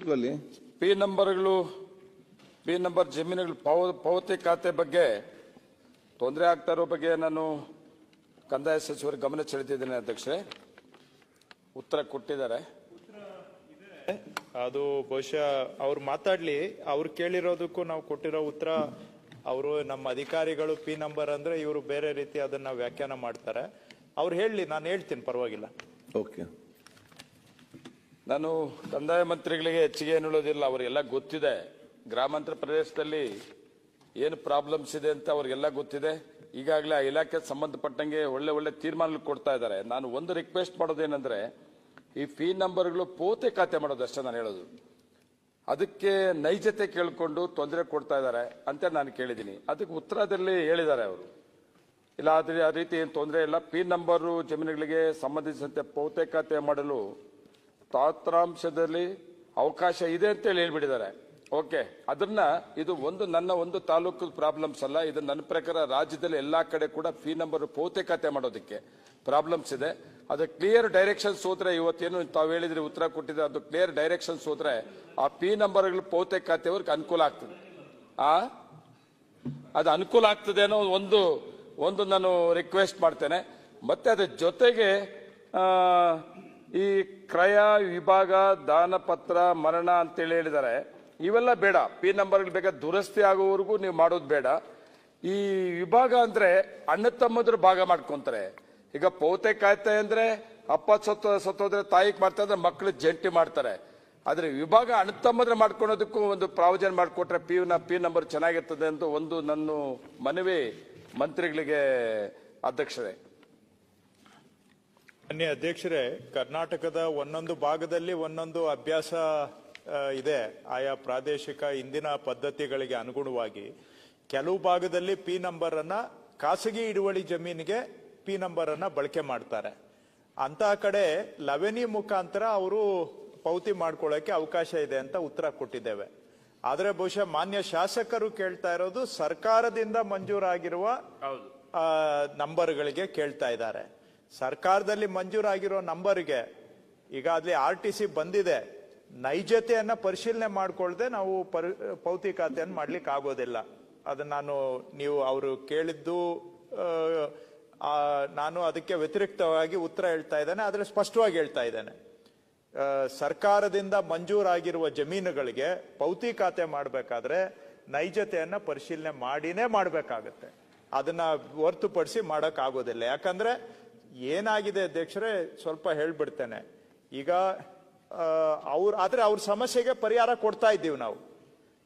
ಕೂತ್ಕೊಳ್ಳಿ. P number ಜಮೀನುಗಳು ಪಾವತಿ ಖಾತೆ ಬಗ್ಗೆ ತೊಂದರೆ ಆಗ್ತಾ ಇರೋ ಬಗ್ಗೆ ನಾನು ಕಂದಾಯ ಸಚಿವರ ಗಮನ ಸೆಳೆದಿದ್ದೇನೆ ಅಧ್ಯಕ್ಷರೇ. ಉತ್ತರ ಕೊಟ್ಟಿದ್ದಾರೆ. ಅದು ಬಹುಶಃ ಅವ್ರು ಮಾತಾಡ್ಲಿ, ಅವ್ರು ಕೇಳಿರೋದಕ್ಕೂ ನಾವು ಕೊಟ್ಟಿರೋ ಉತ್ತರ. ಅವರು ನಮ್ಮ ಅಧಿಕಾರಿಗಳು ಪಿ ನಂಬರ್ ಅಂದ್ರೆ ಇವರು ಬೇರೆ ರೀತಿ ಅದನ್ನ ವ್ಯಾಖ್ಯಾನ ಮಾಡ್ತಾರೆ. ಅವ್ರು ಹೇಳಲಿ, ನಾನು ಹೇಳ್ತೀನಿ, ಪರವಾಗಿಲ್ಲ. ಓಕೆ. ನಾನು ಕಂದಾಯ ಮಂತ್ರಿಗಳಿಗೆ ಹೆಚ್ಚಿಗೆ ಏನು ಹೇಳೋದಿಲ್ಲ, ಅವರಿಗೆಲ್ಲ ಗೊತ್ತಿದೆ. ಗ್ರಾಮಾಂತರ ಪ್ರದೇಶದಲ್ಲಿ ಏನು ಪ್ರಾಬ್ಲಮ್ಸ್ ಇದೆ ಅಂತ ಅವ್ರಿಗೆಲ್ಲ ಗೊತ್ತಿದೆ. ಈಗಾಗಲೇ ಆ ಇಲಾಖೆ ಸಂಬಂಧಪಟ್ಟಂಗೆ ಒಳ್ಳೆ ಒಳ್ಳೆ ತೀರ್ಮಾನಗಳು ಕೊಡ್ತಾ ಇದ್ದಾರೆ. ನಾನು ಒಂದು ರಿಕ್ವೆಸ್ಟ್ ಮಾಡೋದೇನೆಂದ್ರೆ, ಈ ಫೀ ನಂಬರ್ಗಳು ಪೋತೆ ಖಾತೆ ಮಾಡೋದು ಅಷ್ಟೇ ನಾನು ಹೇಳೋದು. ಅದಕ್ಕೆ ನೈಜತೆ ಕೇಳಿಕೊಂಡು ತೊಂದರೆ ಕೊಡ್ತಾ ಇದ್ದಾರೆ ಅಂತ ನಾನು ಕೇಳಿದ್ದೀನಿ. ಅದಕ್ಕೆ ಉತ್ತರದಲ್ಲಿ ಹೇಳಿದ್ದಾರೆ ಅವರು, ಇಲ್ಲ ಆದ್ರೆ ಆ ರೀತಿ ಏನು ತೊಂದರೆ ಇಲ್ಲ, ಪಿ ನಂಬರು ಜಮೀನುಗಳಿಗೆ ಸಂಬಂಧಿಸಿದಂತೆ ಪೋತೆ ಖಾತೆ ಮಾಡಲು ತಾತ್ರಾಂಶದಲ್ಲಿ ಅವಕಾಶ ಇದೆ ಅಂತೇಳಿ ಹೇಳ್ಬಿಟ್ಟಿದ್ದಾರೆ. ಓಕೆ, ಅದನ್ನ ಇದು ನನ್ನ ಒಂದು ತಾಲೂಕು ಪ್ರಾಬ್ಲಮ್ಸ್ ಅಲ್ಲ, ಇದು ನನ್ನ ಪ್ರಕಾರ ರಾಜ್ಯದಲ್ಲಿ ಎಲ್ಲಾ ಕಡೆ ಕೂಡ ಫೀ ನಂಬರ್ ಪೋತೆ ಖಾತೆ ಮಾಡೋದಕ್ಕೆ ಪ್ರಾಬ್ಲಮ್ಸ್ ಇದೆ. ಅದು ಕ್ಲಿಯರ್ ಡೈರೆಕ್ಷನ್ಸ್ ಹೋದ್ರೆ, ಇವತ್ತೇನು ತಾವು ಹೇಳಿದ್ರೆ ಉತ್ತರ ಕೊಟ್ಟಿದ್ರೆ, ಅದು ಕ್ಲಿಯರ್ ಡೈರೆಕ್ಷನ್ಸ್ ಹೋದ್ರೆ ಆ ಪಿ ನಂಬರ್ಗಳು ಪೋತೆ ಖಾತೆಯವ್ರಿಗೆ ಅನುಕೂಲ ಆಗ್ತದೆ. ಅದು ಅನುಕೂಲ ಆಗ್ತದೆ ಅನ್ನೋ ಒಂದು ನಾನು ರಿಕ್ವೆಸ್ಟ್ ಮಾಡ್ತೇನೆ. ಮತ್ತೆ ಅದ್ರ ಜೊತೆಗೆ ಈ ಕ್ರಯ ವಿಭಾಗ, ದಾನ ಪತ್ರ, ಮರಣ ಅಂತೇಳಿ ಹೇಳಿದ್ದಾರೆ. ಇವೆಲ್ಲ ಬೇಡ, ಪಿ ನಂಬರ್ಗಳು ಬೇಕಾದ ದುರಸ್ತಿ ಆಗೋವರೆಗೂ ನೀವು ಮಾಡೋದು ಬೇಡ. ಈ ವಿಭಾಗ ಅಂದ್ರೆ ಅಣ್ಣ ತಮ್ಮದ್ರು ಭಾಗ ಮಾಡ್ಕೊಂತಾರೆ. ಈಗ ಪೌತೆ ಖಾತೆ ಅಂದ್ರೆ ಅಪ್ಪ ಸತ್ತೋದ್ರೆ ತಾಯಿಗೆ ಮಾಡ್ತಾರೆ, ಅಂದ್ರೆ ಮಕ್ಕಳು ಜಂಟಿ ಮಾಡ್ತಾರೆ. ಆದ್ರೆ ವಿಭಾಗ ಅಣ್ಣ ತಮ್ಮದ್ರ ಮಾಡ್ಕೊಳೋದಕ್ಕೂ ಒಂದು ಪ್ರಾವಿಜನ್ ಮಾಡಿಕೊಟ್ರೆ ಪಿ ನಂಬರ್ ಚೆನ್ನಾಗಿರ್ತದೆ ಅಂತ ಒಂದು ನನ್ನ ಮನವಿ ಮಂತ್ರಿಗಳಿಗೆ. ಅಧ್ಯಕ್ಷರೇ, ಮಾನ್ಯ ಅಧ್ಯಕ್ಷರೇ, ಕರ್ನಾಟಕದ ಒಂದೊಂದು ಭಾಗದಲ್ಲಿ ಒಂದೊಂದು ಅಭ್ಯಾಸ ಇದೆ. ಆಯಾ ಪ್ರಾದೇಶಿಕ ಇಂದಿನ ಪದ್ಧತಿಗಳಿಗೆ ಅನುಗುಣವಾಗಿ ಕೆಲವು ಭಾಗದಲ್ಲಿ ಪಿ ನಂಬರ್ ಅನ್ನ ಖಾಸಗಿ ಹಿಡುವಳಿ ಜಮೀನಿಗೆ ಪಿ ನಂಬರ್ ಅನ್ನ ಬಳಕೆ ಮಾಡ್ತಾರೆ. ಅಂತ ಕಡೆ ಲವೆನಿ ಮುಖಾಂತರ ಅವರು ಪಾವತಿ ಮಾಡ್ಕೊಳ್ಳೋಕೆ ಅವಕಾಶ ಇದೆ ಅಂತ ಉತ್ತರ ಕೊಟ್ಟಿದ್ದೇವೆ. ಆದ್ರೆ ಬಹುಶಃ ಮಾನ್ಯ ಶಾಸಕರು ಕೇಳ್ತಾ ಇರೋದು ಸರ್ಕಾರದಿಂದ ಮಂಜೂರಾಗಿರುವ ನಂಬರ್ಗಳಿಗೆ ಕೇಳ್ತಾ ಇದ್ದಾರೆ. ಸರ್ಕಾರದಲ್ಲಿ ಮಂಜೂರಾಗಿರೋ ನಂಬರ್ಗೆ ಈಗಾಗಲೇ RTC ಬಂದಿದೆ. ನೈಜತೆಯನ್ನ ಪರಿಶೀಲನೆ ಮಾಡ್ಕೊಳ್ದೆ ನಾವು ಪಾವತಿ ಖಾತೆಯನ್ನು ಮಾಡ್ಲಿಕ್ಕೆ ಆಗೋದಿಲ್ಲ. ಅದನ್ನ ನೀವು ಅವರು ಕೇಳಿದ್ದು, ನಾನು ಅದಕ್ಕೆ ವ್ಯತಿರಿಕ್ತವಾಗಿ ಉತ್ತರ ಹೇಳ್ತಾ ಇದ್ದೇನೆ. ಆದ್ರೆ ಸ್ಪಷ್ಟವಾಗಿ ಹೇಳ್ತಾ ಇದ್ದೇನೆ, ಸರ್ಕಾರದಿಂದ ಮಂಜೂರಾಗಿರುವ ಜಮೀನುಗಳಿಗೆ ಪಾವತಿ ಖಾತೆ ಮಾಡಬೇಕಾದ್ರೆ ನೈಜತೆಯನ್ನ ಪರಿಶೀಲನೆ ಮಾಡಿನೇ ಮಾಡಬೇಕಾಗತ್ತೆ. ಅದನ್ನ ಹೊರತುಪಡಿಸಿ ಮಾಡಕ್ ಆಗೋದಿಲ್ಲ. ಯಾಕಂದ್ರೆ ಏನಾಗಿದೆ ಅಧ್ಯಕ್ಷರೇ, ಸ್ವಲ್ಪ ಹೇಳ್ಬಿಡ್ತೇನೆ. ಈಗ ಅವ್ರ ಸಮಸ್ಯೆಗೆ ಪರಿಹಾರ ಕೊಡ್ತಾ ಇದ್ದೀವಿ ನಾವು.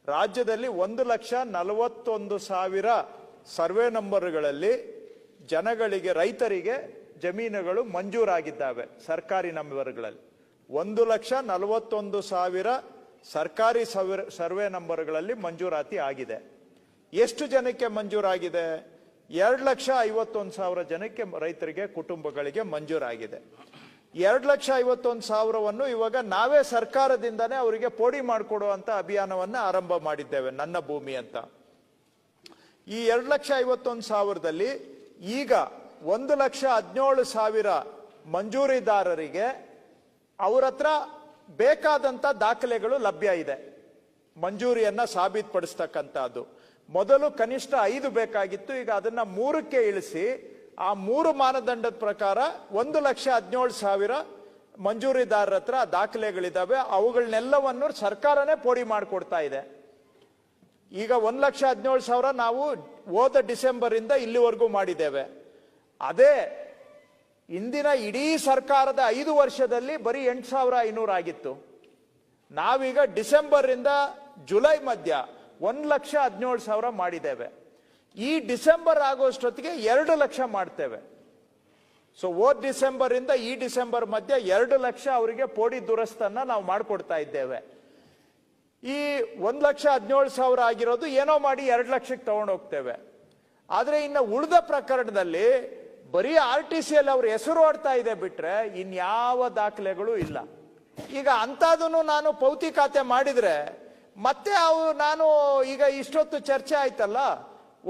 ರಾಜ್ಯದಲ್ಲಿ 1,41,000 ಸರ್ವೆ ನಂಬರ್ಗಳಲ್ಲಿ ಜನಗಳಿಗೆ, ರೈತರಿಗೆ ಜಮೀನುಗಳು ಮಂಜೂರಾಗಿದ್ದಾವೆ. ಸರ್ಕಾರಿ ನಂಬರ್ಗಳಲ್ಲಿ 1,41,000 ಸರ್ಕಾರಿ ಸರ್ವೆ ನಂಬರ್ಗಳಲ್ಲಿ ಮಂಜೂರಾತಿ ಆಗಿದೆ. ಎಷ್ಟು ಜನಕ್ಕೆ ಮಂಜೂರಾಗಿದೆ? 2,51,000 ಜನಕ್ಕೆ, ರೈತರಿಗೆ, ಕುಟುಂಬಗಳಿಗೆ ಮಂಜೂರಾಗಿದೆ. 2,51,000ವನ್ನು ಇವಾಗ ನಾವೇ ಸರ್ಕಾರದಿಂದಾನೇ ಅವರಿಗೆ ಪೋಡಿ ಮಾಡಿಕೊಡುವಂತ ಅಭಿಯಾನವನ್ನ ಆರಂಭ ಮಾಡಿದ್ದೇವೆ, ನನ್ನ ಭೂಮಿ ಅಂತ. ಈ 2,51,000ದಲ್ಲಿ ಈಗ 1,17,000 ಮಂಜೂರಿದಾರರಿಗೆ ಅವರ ಹತ್ರ ಬೇಕಾದಂತ ದಾಖಲೆಗಳು ಲಭ್ಯ ಇದೆ. ಮಂಜೂರಿಯನ್ನ ಸಾಬೀತುಪಡಿಸ್ತಕ್ಕಂಥದ್ದು ಮೊದಲು ಕನಿಷ್ಠ 5 ಬೇಕಾಗಿತ್ತು, ಈಗ ಅದನ್ನ 3ಕ್ಕೆ ಇಳಿಸಿ ಆ 3 ಮಾನದಂಡದ ಪ್ರಕಾರ 1,17,000 ಮಂಜೂರಿದಾರರ ಹತ್ರ ದಾಖಲೆಗಳಿದ್ದಾವೆ. ಅವುಗಳನ್ನೆಲ್ಲವನ್ನು ಸರ್ಕಾರನೇ ಪೋಡಿ ಮಾಡಿಕೊಡ್ತಾ ಇದೆ. ಈಗ 1,17,000 ನಾವು ಹೋದ ಡಿಸೆಂಬರ್ ಇಂದ ಇಲ್ಲಿವರೆಗೂ ಮಾಡಿದ್ದೇವೆ. ಅದೇ ಇಂದಿನ ಇಡೀ ಸರ್ಕಾರದ 5 ವರ್ಷದಲ್ಲಿ ಬರೀ 8,500 ಆಗಿತ್ತು. ನಾವೀಗ ಡಿಸೆಂಬರ್ ಇಂದ ಜುಲೈ ಮಧ್ಯ 1,17,000 ಮಾಡಿದ್ದೇವೆ. ಈ ಡಿಸೆಂಬರ್ ಆಗೋಷ್ಟೊತ್ತಿಗೆ 2 ಲಕ್ಷ ಮಾಡ್ತೇವೆ. ಸೊ ಹೋದ ಡಿಸೆಂಬರ್ ಇಂದ ಈ ಡಿಸೆಂಬರ್ ಮಧ್ಯ 2 ಲಕ್ಷ ಅವರಿಗೆ ಪೋಡಿ ದುರಸ್ತನ್ನ ನಾವು ಮಾಡಿಕೊಡ್ತಾ ಇದ್ದೇವೆ. ಈ 1,17,000 ಆಗಿರೋದು ಏನೋ ಮಾಡಿ 2 ಲಕ್ಷಕ್ಕೆ ತಗೊಂಡು ಹೋಗ್ತೇವೆ. ಆದ್ರೆ ಇನ್ನು ಉಳಿದ ಪ್ರಕರಣದಲ್ಲಿ ಬರೀ RTCಯಲ್ಲಿ ಅವ್ರ ಹೆಸರು ಓಡ್ತಾ ಇದೆ ಬಿಟ್ರೆ ಇನ್ಯಾವ ದಾಖಲೆಗಳು ಇಲ್ಲ. ಈಗ ಅಂತದನ್ನು ನಾನು ಪಾವತಿ ಖಾತೆ ಮಾಡಿದ್ರೆ ಮತ್ತೆ ನಾನು ಈಗ ಇಷ್ಟೊತ್ತು ಚರ್ಚೆ ಆಯ್ತಲ್ಲ,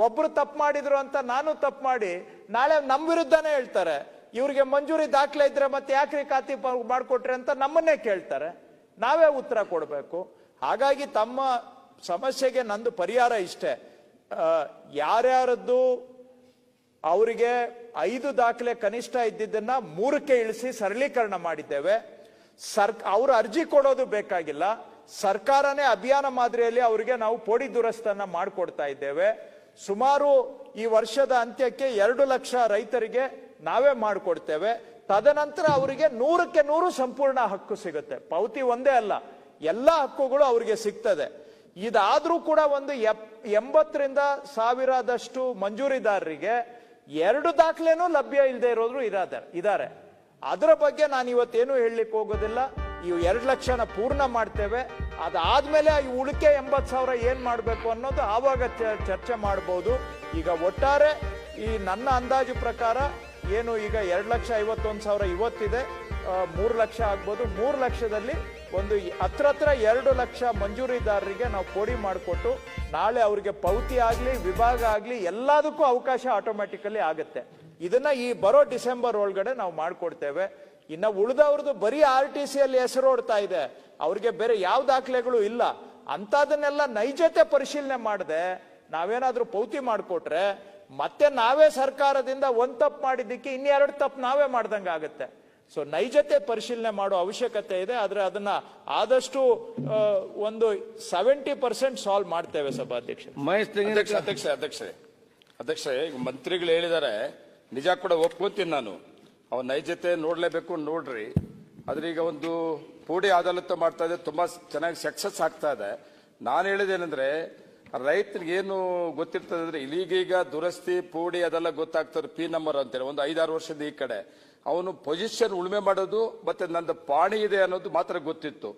ಒಬ್ರು ತಪ್ಪು ಮಾಡಿದ್ರು ಅಂತ ನಾನು ತಪ್ಪು ಮಾಡಿ ನಾಳೆ ನಮ್ಮ ವಿರುದ್ಧನೇ ಹೇಳ್ತಾರೆ. ಇವ್ರಿಗೆ ಮಂಜೂರಿ ದಾಖಲೆ ಇದ್ರೆ ಮತ್ತೆ ಯಾಕ್ರಿ ಖಾತೆ ಮಾಡ್ಕೊಟ್ರೆ ಅಂತ ನಮ್ಮನ್ನೇ ಕೇಳ್ತಾರೆ. ನಾವೇ ಉತ್ತರ ಕೊಡಬೇಕು. ಹಾಗಾಗಿ ತಮ್ಮ ಸಮಸ್ಯೆಗೆ ನಂದು ಪರಿಹಾರ ಇಷ್ಟೇ, ಯಾರ್ಯಾರದ್ದು ಅವರಿಗೆ 5 ದಾಖಲೆ ಕನಿಷ್ಠ ಇದ್ದಿದ್ದನ್ನ 3ಕ್ಕೆ ಇಳಿಸಿ ಸರಳೀಕರಣ ಮಾಡಿದ್ದೇವೆ. ಅವರು ಅರ್ಜಿ ಕೊಡೋದು ಬೇಕಾಗಿಲ್ಲ, ಸರ್ಕಾರನೇ ಅಭಿಯಾನ ಮಾದರಿಯಲ್ಲಿ ಅವರಿಗೆ ನಾವು ಪೋಡಿ ದುರಸ್ತನ್ನ ಮಾಡಿಕೊಡ್ತಾ ಇದ್ದೇವೆ. ಸುಮಾರು ಈ ವರ್ಷದ ಅಂತ್ಯಕ್ಕೆ 2 ಲಕ್ಷ ರೈತರಿಗೆ ನಾವೇ ಮಾಡಿಕೊಡ್ತೇವೆ. ತದನಂತರ ಅವರಿಗೆ 100ಕ್ಕೆ 100 ಸಂಪೂರ್ಣ ಹಕ್ಕು ಸಿಗುತ್ತೆ. ಪಾವತಿ ಒಂದೇ ಅಲ್ಲ, ಎಲ್ಲಾ ಹಕ್ಕುಗಳು ಅವರಿಗೆ ಸಿಗ್ತದೆ. ಇದಾದ್ರೂ ಕೂಡ ಒಂದು 80ರಿಂದ 1000ದಷ್ಟು ಮಂಜೂರಿದಾರರಿಗೆ 2 ದಾಖಲೆನೂ ಲಭ್ಯ ಇಲ್ಲದೆ ಇರೋರು ಇದ್ದಾರೆ. ಅದರ ಬಗ್ಗೆ ನಾನು ಇವತ್ತೇನು ಹೇಳಲಿಕ್ಕೆ ಹೋಗೋದಿಲ್ಲ. ಈ 2 ಲಕ್ಷನ ಪೂರ್ಣ ಮಾಡ್ತೇವೆ. ಅದಾದ್ಮೇಲೆ ಈ ಉಳಿಕೆ 80,000 ಏನ್ ಮಾಡ್ಬೇಕು ಅನ್ನೋದು ಆವಾಗ ಚರ್ಚೆ ಮಾಡಬಹುದು. ಈಗ ಒಟ್ಟಾರೆ ಈ ನನ್ನ ಅಂದಾಜು ಪ್ರಕಾರ ಏನು ಈಗ 2,51,000 ಇವತ್ತಿದೆ, 3 ಲಕ್ಷ ಆಗ್ಬೋದು. 3 ಲಕ್ಷದಲ್ಲಿ ಒಂದು ಹತ್ರ 2 ಲಕ್ಷ ಮಂಜೂರಿದಾರರಿಗೆ ನಾವು ಪೋಡಿ ಮಾಡಿಕೊಟ್ಟು ನಾಳೆ ಅವ್ರಿಗೆ ಪಾವತಿ ಆಗ್ಲಿ ವಿಭಾಗ ಆಗ್ಲಿ ಎಲ್ಲದಕ್ಕೂ ಅವಕಾಶ ಆಟೋಮ್ಯಾಟಿಕಲಿ ಆಗುತ್ತೆ. ಇದನ್ನ ಈ ಬರೋ ಡಿಸೆಂಬರ್ ಒಳಗಡೆ ನಾವು ಮಾಡ್ಕೊಡ್ತೇವೆ. ಇನ್ನ ಉಳಿದವ್ರದ್ದು ಬರೀ RTC ಅಲ್ಲಿ ಹೆಸರೋಡ್ತಾ ಇದೆ, ಅವ್ರಿಗೆ ಬೇರೆ ಯಾವ ದಾಖಲೆಗಳು ಇಲ್ಲ. ಅಂತದನ್ನೆಲ್ಲ ನೈಜತೆ ಪರಿಶೀಲನೆ ಮಾಡದೆ ನಾವೇನಾದ್ರೂ ಪಾವತಿ ಮಾಡಿಕೊಟ್ರೆ ಮತ್ತೆ ನಾವೇ ಸರ್ಕಾರದಿಂದ 1 ತಪ್ಪು ಮಾಡಿದ್ದಕ್ಕೆ 2 ತಪ್ಪು ನಾವೇ ಮಾಡ್ದಂಗ ಆಗುತ್ತೆ. ಸೊ ನೈಜತೆ ಪರಿಶೀಲನೆ ಮಾಡೋ ಅವಶ್ಯಕತೆ ಇದೆ. ಆದ್ರೆ ಅದನ್ನ ಆದಷ್ಟು ಒಂದು 70% ಸಾಲ್ವ್ ಮಾಡ್ತೇವೆ ಸಭಾಧ್ಯಕ್ಷ. ಅಧ್ಯಕ್ಷರೇ, ಈಗ ಮಂತ್ರಿಗಳು ಹೇಳಿದ್ದಾರೆ, ನಿಜ ಕೂಡ ಒಪ್ಕೊಂತೀನಿ ನಾನು. ಅವ್ರ ನೈಜತೆ ನೋಡ್ಲೇಬೇಕು, ನೋಡ್ರಿ. ಆದ್ರೆ ಈಗ ಒಂದು ಪೋಡಿ ಅದಾಲತ್ ಮಾಡ್ತಾ ಇದೆ, ತುಂಬಾ ಚೆನ್ನಾಗಿ ಸಕ್ಸಸ್ ಆಗ್ತಾ ಇದೆ. ನಾನು ಹೇಳಿದೇನೆಂದ್ರೆ ರೈತರಿಗೆ ಏನು ಗೊತ್ತಿರ್ತದೆ ಅಂದ್ರೆ ಇಲ್ಲಿಗೀಗ ದುರಸ್ತಿ ಪೋಡಿ ಅದೆಲ್ಲ ಗೊತ್ತಾಗ್ತದೆ, ಪಿ ನಂಬರ್ ಅಂತೇಳಿ ಒಂದು 5-6 ವರ್ಷದ ಈ ಕಡೆ ಅವನು ಪೊಸಿಷನ್ ಉಳುಮೆ ಮಾಡೋದು ಮತ್ತೆ ನಂದು ಪಾಣಿ ಇದೆ ಅನ್ನೋದು ಮಾತ್ರ ಗೊತ್ತಿತ್ತು.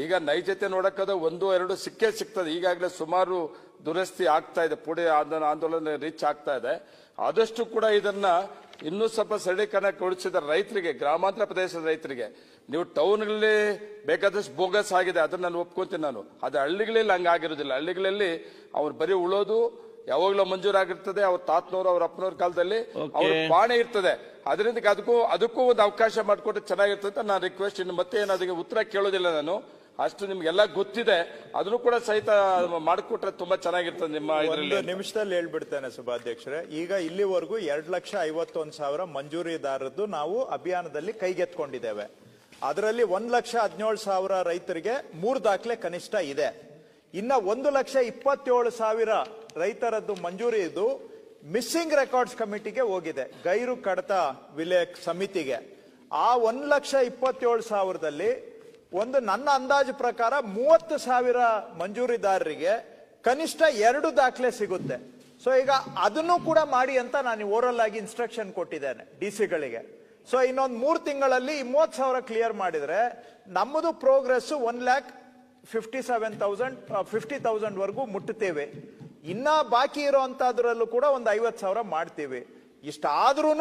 ಈಗ ನೈಜತೆ ನೋಡಕ್ಕದ 1-2 ಸಿಗ್ತದೆ. ಈಗಾಗಲೇ ಸುಮಾರು ದುರಸ್ತಿ ಆಗ್ತಾ ಇದೆ, ಪುಡಿ ಆಂದೋಲನ ರೀಚ್ ಆಗ್ತಾ ಇದೆ. ಆದಷ್ಟು ಕೂಡ ಇದನ್ನ ಇನ್ನೂ ಸ್ವಲ್ಪ ಸರಳೀಕರಣಗೊಳಿಸಿದ ರೈತರಿಗೆ, ಗ್ರಾಮಾಂತರ ಪ್ರದೇಶದ ರೈತರಿಗೆ, ನೀವು ಟೌನ್ಗಳಲ್ಲಿ ಬೇಕಾದಷ್ಟು ಬೋಗಸ್ ಆಗಿದೆ, ಅದನ್ನ ನಾನು ಒಪ್ಕೊಂತೀನಿ ನಾನು. ಅದು ಹಳ್ಳಿಗಳಲ್ಲಿ ಹಂಗಾಗಿರೋದಿಲ್ಲ. ಹಳ್ಳಿಗಳಲ್ಲಿ ಅವ್ರು ಬರೀ ಉಳೋದು ಯಾವಾಗಲೂ ಮಂಜೂರಾಗಿರ್ತದೆ. ಅವ್ರ ತಾತನವರು ಅವ್ರ ಅಪ್ಪನವ್ರ ಕಾಲದಲ್ಲಿ ಅವ್ರ ಪಾಣಿ ಇರ್ತದೆ. ಅದರಿಂದ ಅದಕ್ಕೂ ಒಂದು ಅವಕಾಶ ಮಾಡಿಕೊಟ್ರೆ ಚೆನ್ನಾಗಿರ್ತದೆ ಅಂತ ನಾನು ರಿಕ್ವೆಸ್ಟ್. ಇನ್ನು ಮತ್ತೆ ಏನು ಅದಕ್ಕೆ ಉತ್ತರ ಕೇಳೋದಿಲ್ಲ ನಾನು, ಅಷ್ಟು ನಿಮ್ಗೆಲ್ಲ ಗೊತ್ತಿದೆ. ಅದನ್ನು ಕೂಡ ಸಹಿತ ಮಾಡಿಕೊಟ್ರೆ ತುಂಬಾ ಚೆನ್ನಾಗಿರ್ತದೆ. ನಿಮ್ಮ ಒಂದು ನಿಮಿಷದಲ್ಲಿ ಹೇಳ್ಬಿಡ್ತೇನೆ ಸಭಾಧ್ಯಕ್ಷರೇ. ಈಗ ಇಲ್ಲಿವರೆಗೂ 2,51,000 ಮಂಜೂರಿದಾರದ್ದು ನಾವು ಅಭಿಯಾನದಲ್ಲಿ ಕೈಗೆತ್ಕೊಂಡಿದ್ದೇವೆ. ಅದರಲ್ಲಿ 1,17,000 ರೈತರಿಗೆ 3 ದಾಖಲೆ ಕನಿಷ್ಠ ಇದೆ. ಇನ್ನ 1,27,000 ರೈತರದ್ದು ಮಂಜೂರಿ ಇದು ಮಿಸ್ಸಿಂಗ್ ರೆಕಾರ್ಡ್ಸ್ ಕಮಿಟಿಗೆ ಹೋಗಿದೆ, ಗೈರು ಕಡತ ವಿಲೇಖ ಸಮಿತಿಗೆ. ಆ 1,27,000ದಲ್ಲಿ ಒಂದು ನನ್ನ ಅಂದಾಜು ಪ್ರಕಾರ 30,000 ಮಂಜೂರಿದಾರರಿಗೆ ಕನಿಷ್ಠ 2 ದಾಖಲೆ ಸಿಗುತ್ತೆ. ಸೊ ಈಗ ಅದನ್ನು ಕೂಡ ಮಾಡಿ ಅಂತ ನಾನು ಓರಲ್ ಆಗಿ ಇನ್ಸ್ಟ್ರಕ್ಷನ್ ಕೊಟ್ಟಿದ್ದೇನೆ DC-ಗಳಿಗೆ. ಸೊ ಇನ್ನೊಂದು 3 ತಿಂಗಳಲ್ಲಿ 30,000 ಕ್ಲಿಯರ್ ಮಾಡಿದ್ರೆ ನಮ್ಮದು ಪ್ರೋಗ್ರೆಸ್ 1,57,000 ವರೆಗೂ ಮುಟ್ಟುತ್ತೇವೆ. ಇನ್ನ ಬಾಕಿ ಇರೋಂತದ್ರಲ್ಲೂ ಕೂಡ ಒಂದು 50,000 ಮಾಡ್ತೀವಿ. ಇಷ್ಟಾದ್ರೂ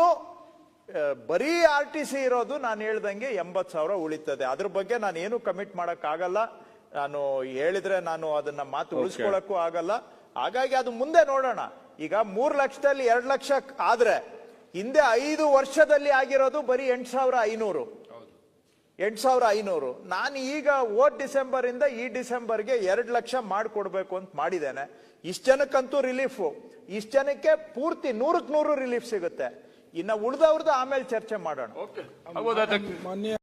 ಬರೀ RTC ಇರೋದು ನಾನು ಹೇಳ್ದಂಗೆ 80,000 ಉಳಿತದೆ. ಅದ್ರ ಬಗ್ಗೆ ನಾನು ಏನು ಕಮಿಟ್ ಮಾಡಕ್ ಆಗಲ್ಲ. ನಾನು ಹೇಳಿದ್ರೆ ನಾನು ಅದನ್ನ ಮಾತು ಉಳಿಸ್ಕೊಳಕ್ಕೂ ಆಗಲ್ಲ. ಹಾಗಾಗಿ ಅದು ಮುಂದೆ ನೋಡೋಣ. ಈಗ 3 ಲಕ್ಷದಲ್ಲಿ 2 ಲಕ್ಷ ಆದ್ರೆ ಹಿಂದೆ 5 ವರ್ಷದಲ್ಲಿ ಆಗಿರೋದು ಬರೀ 8,500. ನಾನು ಈಗ ಡಿಸೆಂಬರ್ ಇಂದ ಈ ಡಿಸೆಂಬರ್ಗೆ 2 ಲಕ್ಷ ಮಾಡಿಕೊಡ್ಬೇಕು ಅಂತ ಮಾಡಿದ್ದೇನೆ. ಇಷ್ಟ ಜನಕ್ಕಂತೂ ರಿಲೀಫ್, ಇಷ್ಟ ಜನಕ್ಕೆ ಪೂರ್ತಿ 100ಕ್ಕೆ 100 ರಿಲೀಫ್ ಸಿಗುತ್ತೆ. ಇನ್ನ ಉಳಿದವ್ರದ್ದು ಆಮೇಲೆ ಚರ್ಚೆ ಮಾಡೋಣ.